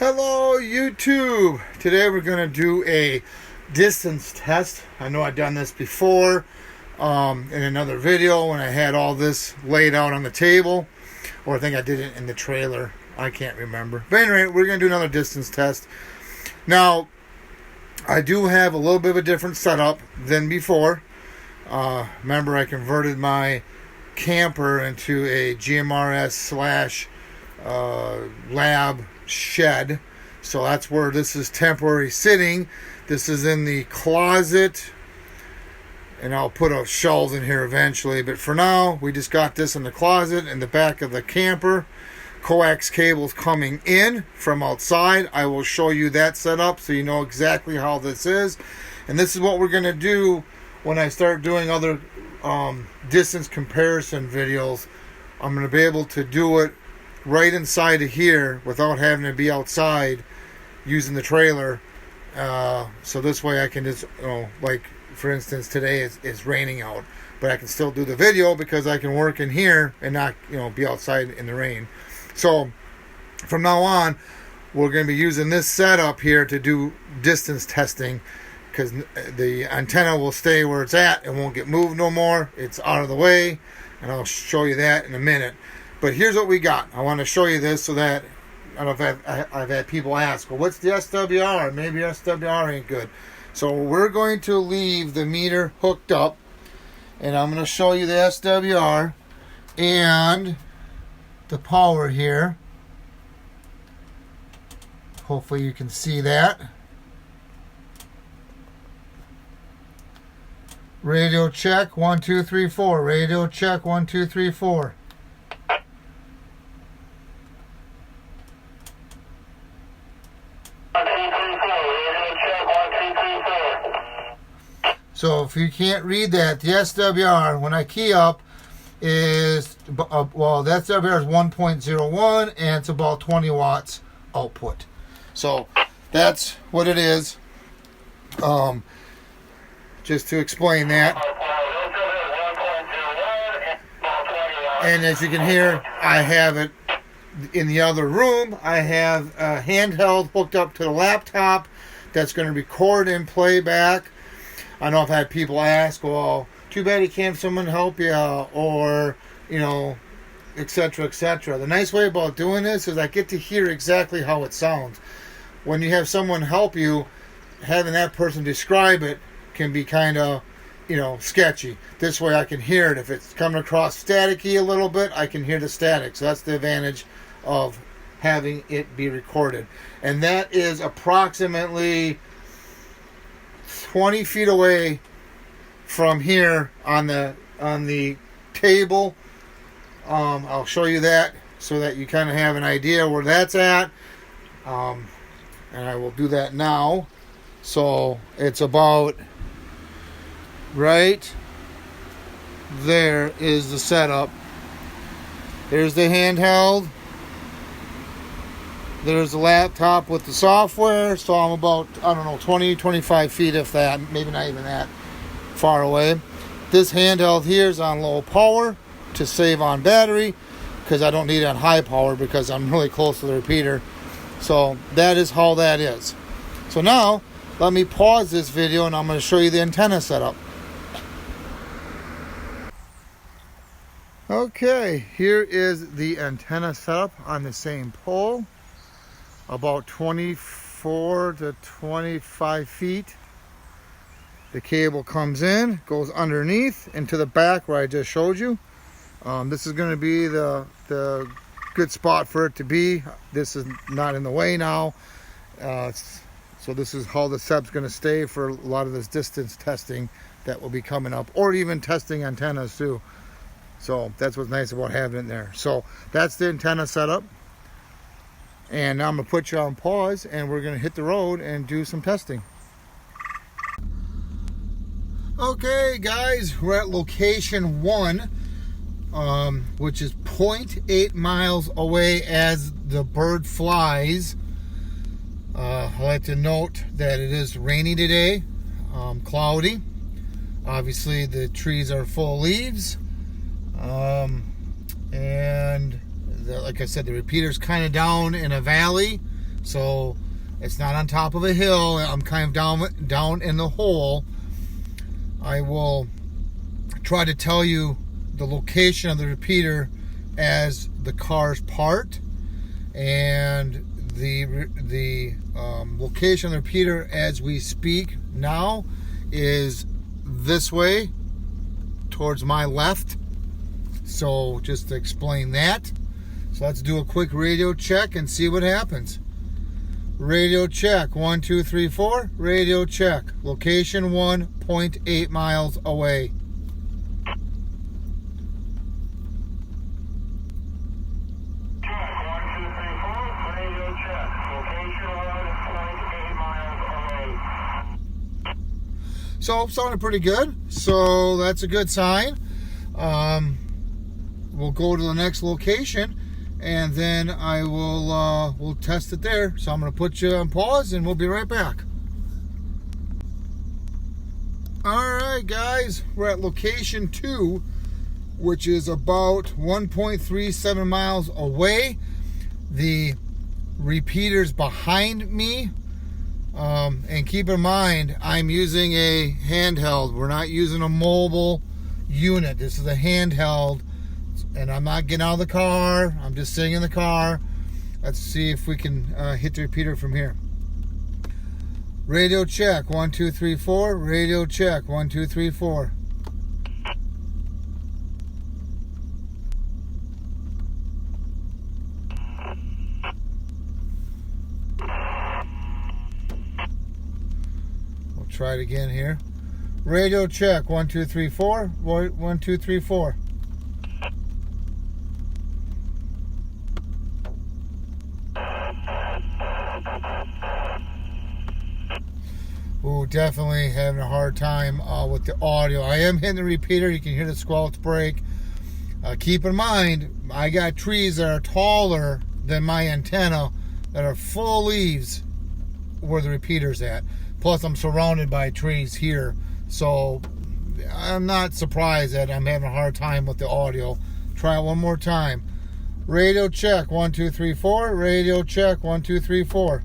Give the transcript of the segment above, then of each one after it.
Hello YouTube! Today we're going to do a distance test. I know I've done this before in another video when I had all this laid out on the table, or I think I did it in the trailer. I can't remember. But anyway, we're going to do another distance test. Now, I do have a little bit of a different setup than before. Remember, I converted my camper into a GMRS / lab shed, so that's where this is temporary sitting. This is in the closet, and I'll put a shelves in here eventually, but for now we just got this in the closet in the back of the camper. Coax cables coming in from outside. I will show you that setup so you know exactly how this is, and this is what we're going to do when I start doing other distance comparison videos. I'm going to be able to do it right inside of here without having to be outside using the trailer. So this way I can just, like for instance today it's raining out, but I can still do the video because I can work in here and not be outside in the rain. So from now on we're going to be using this setup here to do distance testing, because the antenna will stay where it's at and won't get moved no more. It's out of the way, and I'll show you that in a minute. But here's what we got. I want to show you this so that, I don't know if I've had people ask, well, what's the SWR? Maybe SWR ain't good. So we're going to leave the meter hooked up, and I'm going to show you the SWR and the power here. Hopefully you can see that. Radio check 1 2 3 4. Radio check 1 2 3 4. So if you can't read that, the SWR, when I key up, is, well, the SWR is 1.01, and it's about 20 watts output. So that's what it is. Just to explain that. And as you can hear, I have it in the other room. I have a handheld hooked up to the laptop that's going to record and play back. I know I've had people ask, well, too bad you can't have someone help you, or, etc., etc. The nice way about doing this is I get to hear exactly how it sounds. When you have someone help you, having that person describe it can be kind of, sketchy. This way I can hear it. If it's coming across staticky a little bit, I can hear the static. So that's the advantage of having it be recorded. And that is approximately 20 feet away from here on the table. I'll show you that so that you kind of have an idea where that's at. And I will do that now. So it's about right there is the setup. There's the handheld. There's the laptop with the software. So I'm about, 20, 25 feet, if that, maybe not even that far away. This handheld here is on low power to save on battery, because I don't need it on high power because I'm really close to the repeater. So that is how that is. So now let me pause this video and I'm going to show you the antenna setup. Okay, here is the antenna setup on the same pole, about 24 to 25 feet. The cable comes in, goes underneath into the back where I just showed you. This is going to be the good spot for it to be. This is not in the way now. So this is how the setup's going to stay for a lot of this distance testing that will be coming up, or even testing antennas too. So that's what's nice about having it there. So that's the antenna setup. And now I'm going to put you on pause, and we're going to hit the road and do some testing. Okay guys, we're at location 1, which is 0.8 miles away as the bird flies. I'd like to note that it is rainy today, cloudy. Obviously the trees are full of leaves. And like I said, the repeater's kind of down in a valley, So it's not on top of a hill. I'm kind of down in the hole. I will try to tell you the location of the repeater as the car's parked, and the location of the repeater as we speak now is this way towards my left. So just to explain that, so let's do a quick radio check and see what happens. Radio check 1 2 3 4. Radio check. Location 1.8 miles away. So sounded pretty good. So that's a good sign. We'll go to the next location, and then I will we'll test it there. So I'm going to put you on pause, and we'll be right back. All right, guys, we're at location 2, which is about 1.37 miles away. The repeater's behind me. And keep in mind, I'm using a handheld. We're not using a mobile unit. This is a handheld, and I'm not getting out of the car. I'm just sitting in the car. Let's see if we can hit the repeater from here. Radio check 1 2 3 4. Radio check 1 2 3 4. Try it again here. Radio check 1 2 3 4. 1 2 3 4. Ooh, definitely having a hard time with the audio. I am hitting the repeater. You can hear the squelch break. Keep in mind, I got trees that are taller than my antenna that are full of leaves where the repeater's at. Plus, I'm surrounded by trees here, so I'm not surprised that I'm having a hard time with the audio. Try it one more time. Radio check 1 2 3 4. Radio check 1 2 3 4.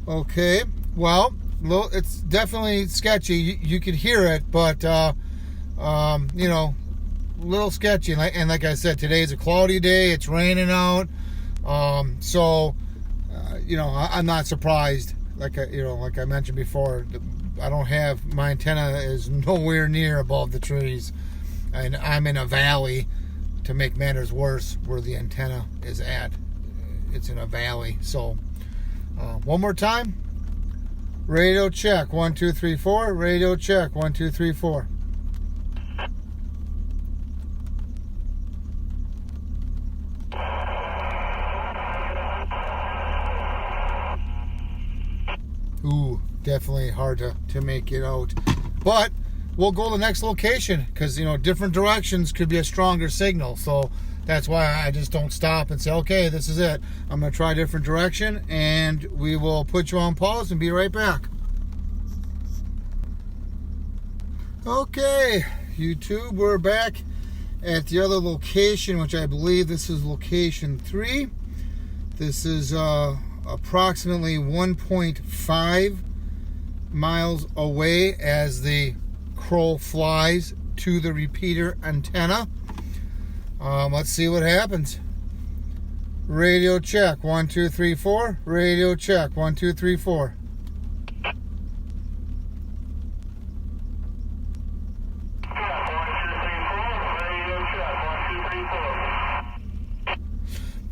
Okay, well, it's definitely sketchy. You could hear it, but you know, a little sketchy. And like I said, today's a cloudy day. It's raining out. So you know, I'm not surprised. Like I mentioned before, I don't have, my antenna is nowhere near above the trees, and I'm in a valley. To make matters worse, where the antenna is at, it's in a valley. So one more time. Radio check 1 2 3 4. Radio check 1 2 3 4. Ooh, definitely hard to make it out. But we'll go to the next location, because, you know, different directions could be a stronger signal. So that's why I just don't stop and say, okay, this is it. I'm going to try a different direction, and we will put you on pause and be right back. Okay, YouTube, we're back at the other location, which I believe this is location 3. This is approximately 1.5 miles away as the crow flies to the repeater antenna. Let's see what happens. Radio check 1 2 3 4. Radio check 1 2 3 4.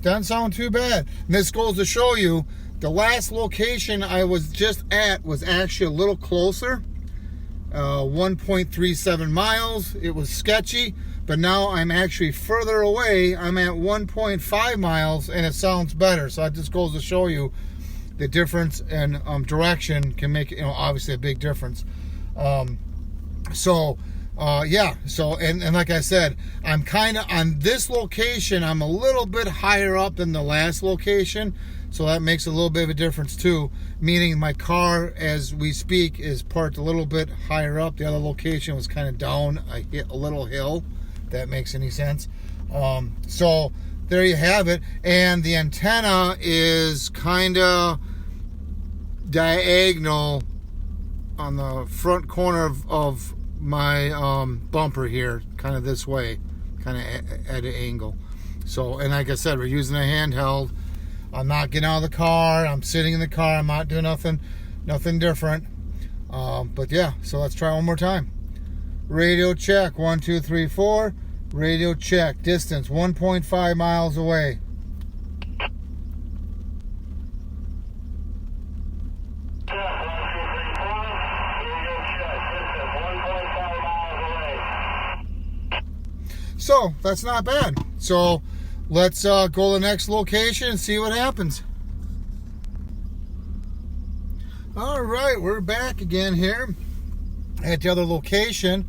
Doesn't sound too bad. And this goes to show you, the last location I was just at was actually a little closer. 1.37 miles. It was sketchy, but now I'm actually further away. I'm at 1.5 miles, and it sounds better. So it just goes to show you the difference in direction can make, you know, obviously a big difference. Yeah, so and like I said, I'm kind of on this location, I'm a little bit higher up than the last location, So that makes a little bit of a difference too, meaning my car as we speak is parked a little bit higher up. The other location was kind of down a little hill, if that makes any sense. So there you have it. And the antenna is kind of diagonal on the front corner of my bumper here, kind of this way, kind of at an angle. So, and like I said, we're using a handheld. I'm not getting out of the car. I'm sitting in the car. I'm not doing nothing different. But yeah, so let's try one more time. Radio check, 1, 2, 3, 4. Radio check, distance 1.5 miles away. So that's not bad. So let's go to the next location and see what happens. All right, we're back again here at the other location.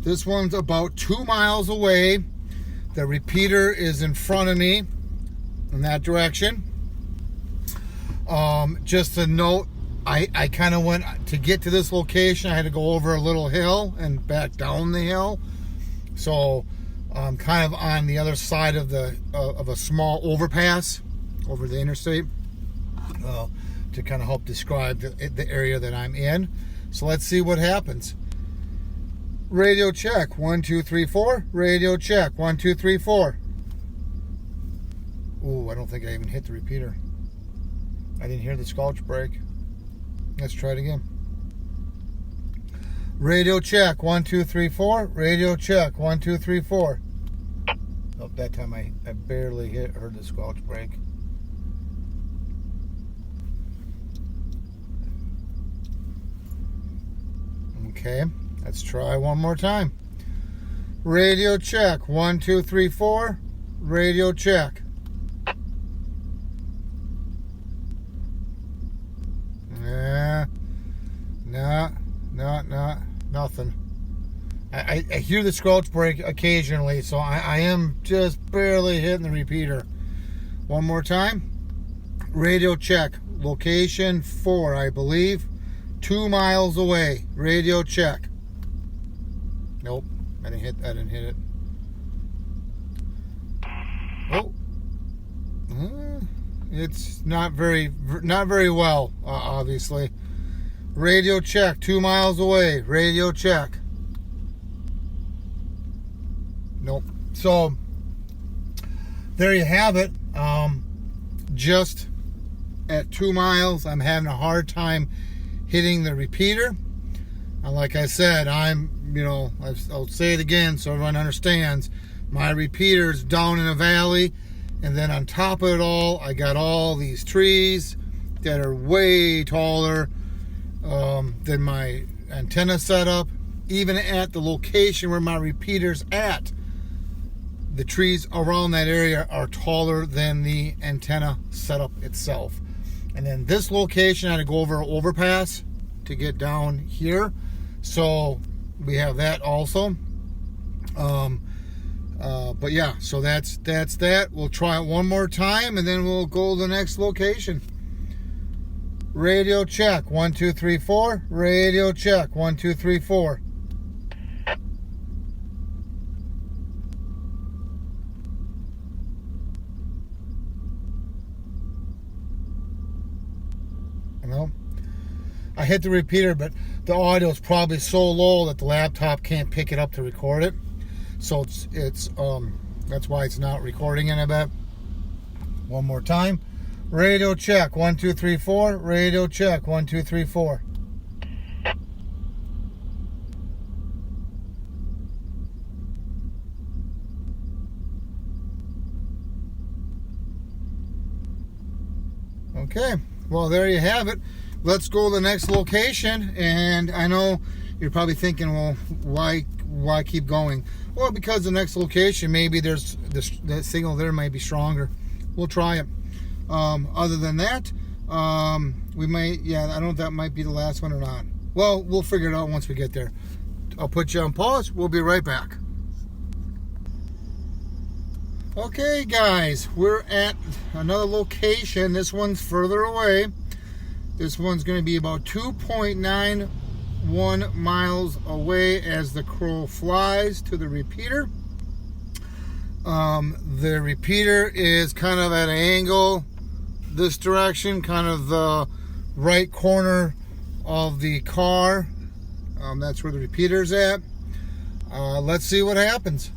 This one's about 2 miles away. The repeater is in front of me in that direction. Just a note, I kind of went to get to this location. I had to go over a little hill and back down the hill. So I'm kind of on the other side of a small overpass over the interstate to kind of help describe the area that I'm in. So let's see what happens. Radio check, 1, 2, 3, 4. Radio check, 1, 2, 3, 4. Ooh, I don't think I even hit the repeater. I didn't hear the squelch brake. Let's try it again. Radio check, 1, 2, 3, 4. Radio check, 1, 2, 3, 4. Oh, that time I barely heard the squelch brake. Okay, let's try one more time. Radio check, 1, 2, 3, 4. Radio check. Nothing. I hear the squelch brake occasionally, so I am just barely hitting the repeater. One more time. Radio check. Location 4, I believe. 2 miles away. Radio check. Nope, I didn't hit it. Oh, it's not very well, obviously. Radio check, 2 miles away. Radio check. Nope. So there you have it. Just at 2 miles, I'm having a hard time hitting the repeater. And like I said, I'll say it again so everyone understands. My repeater's down in a valley, and then on top of it all, I got all these trees that are way taller than my antenna setup. Even at the location where my repeater's at, the trees around that area are taller than the antenna setup itself. And then this location, I had to go over an overpass to get down here. So we have that also. But yeah, so that's that. We'll try it one more time, and then we'll go to the next location. Radio check, 1, 2, 3, 4. Radio check, 1, 2, 3, 4. No, I hit the repeater, but the audio is probably so low that the laptop can't pick it up to record it. So it's that's why it's not recording in a bit. One more time. Radio check, 1, 2, 3, 4. Radio check, 1, 2, 3, 4. Okay, well, there you have it. Let's go to the next location. And I know you're probably thinking, well, why keep going? Well, because the next location, maybe there's the signal there might be stronger. We'll try it. Other than that, we might, I don't know if that might be the last one or not. Well, we'll figure it out once we get there. I'll put you on pause. We'll be right back. Okay guys, we're at another location. This one's further away. This one's going to be about 2.91 miles away as the crow flies to the repeater. The repeater is kind of at an angle this direction, kind of the right corner of the car. That's where the repeater's at. Let's see what happens.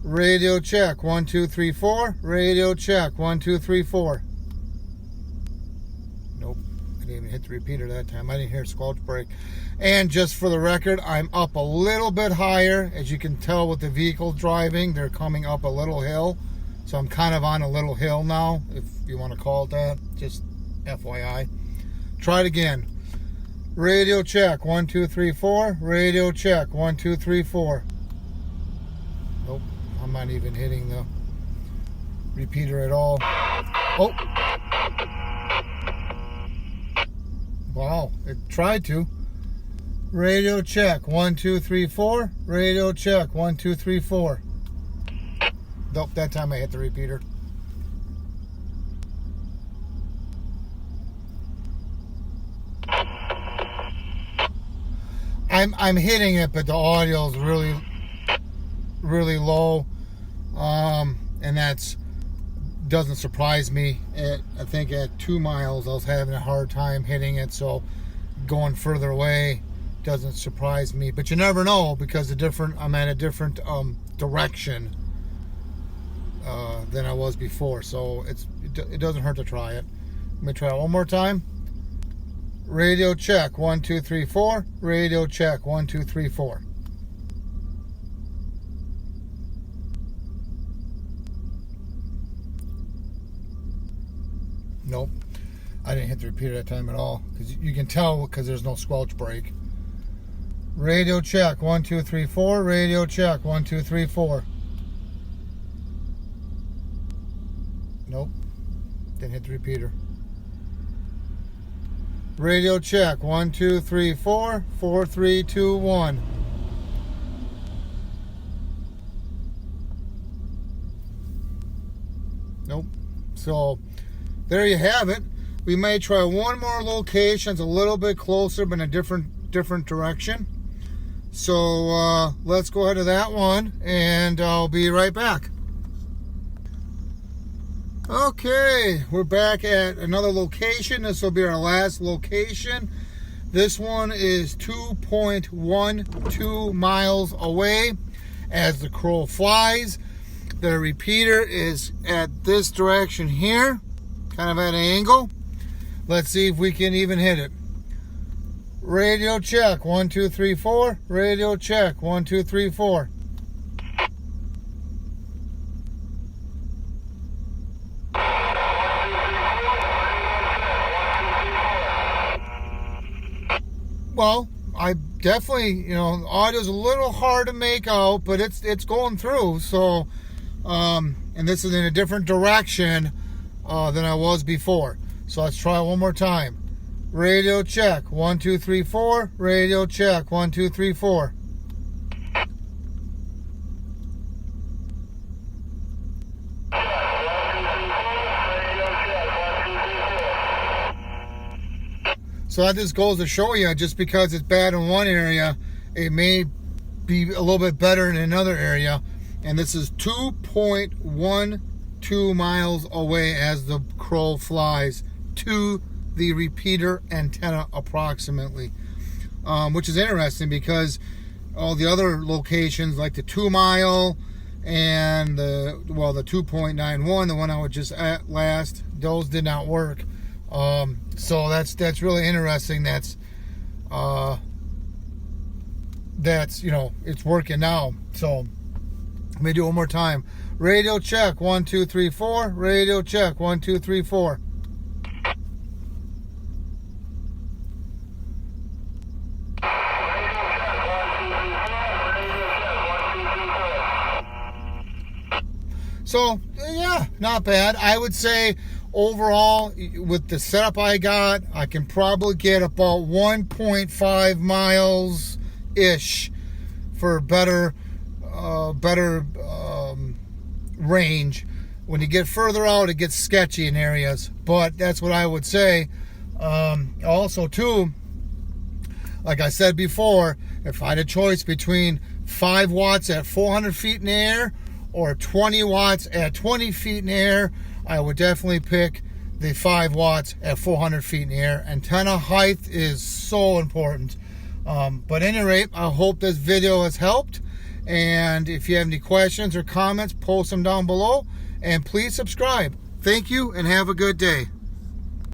Radio check, 1, 2, 3, 4. Radio check, 1, 2, 3, 4. Nope, I didn't even hit the repeater that time. I didn't hear a squelch break. And just for the record, I'm up a little bit higher. As you can tell with the vehicle driving, they're coming up a little hill. So I'm kind of on a little hill now, if you want to call it that. Just FYI. Try it again. Radio check, 1, 2, 3, 4. Radio check, 1, 2, 3, 4. Nope, I'm not even hitting the repeater at all. Oh! Wow, it tried to. Radio check, 1, 2, 3, 4. Radio check, 1, 2, 3, 4. Nope, that time I hit the repeater. I'm hitting it, but the audio is really low, and that's doesn't surprise me. I think at 2 miles I was having a hard time hitting it, so going further away doesn't surprise me. But you never know, because I'm at a different direction than I was before, so it doesn't hurt to try it. Let me try it one more time. Radio check, 1, 2, 3, 4. Radio check, 1, 2, 3, 4. Nope, I didn't hit the repeater that time at all, because you can tell because there's no squelch break. Radio check, 1, 2, 3, 4. Radio check, 1, 2, 3, 4. Nope, didn't hit the repeater. Radio check, 1, 2, 3, 4. 4, 3, 2, 1. Nope. So there you have it. We may try one more location. It's a little bit closer, but in a different direction. So let's go ahead to that one, and I'll be right back. Okay, we're back at another location. This will be our last location. This one is 2.12 miles away as the crow flies. The repeater is at this direction here, kind of at an angle. Let's see if we can even hit it. Radio check, 1, 2, 3, 4. Radio check, 1, 2, 3, 4. Well, I definitely, the audio's a little hard to make out, but it's going through. So, and this is in a different direction than I was before. So let's try it one more time. Radio check, 1, 2, 3, 4. Radio check, 1, 2, 3, 4. So that just goes to show you, just because it's bad in one area, it may be a little bit better in another area. And this is 2.12 miles away as the crow flies to the repeater antenna approximately. Which is interesting, because all the other locations, like the 2 mile and the 2.91, the one I was just at last, those did not work. So that's really interesting. That's it's working now. So let me do it one more time. Radio check, 1, 2, 3, 4. Radio check, 1, 2, 3, 4. So yeah, not bad. I would say overall, with the setup I got, I can probably get about 1.5 miles ish for better range. When you get further out, it gets sketchy in areas, but that's what I would say. Also too, like I said before, if I had a choice between 5 watts at 400 feet in the air or 20 watts at 20 feet in the air, I would definitely pick the 5 watts at 400 feet in the air. Antenna height is so important. But at any rate, I hope this video has helped. And if you have any questions or comments, post them down below. And please subscribe. Thank you and have a good day.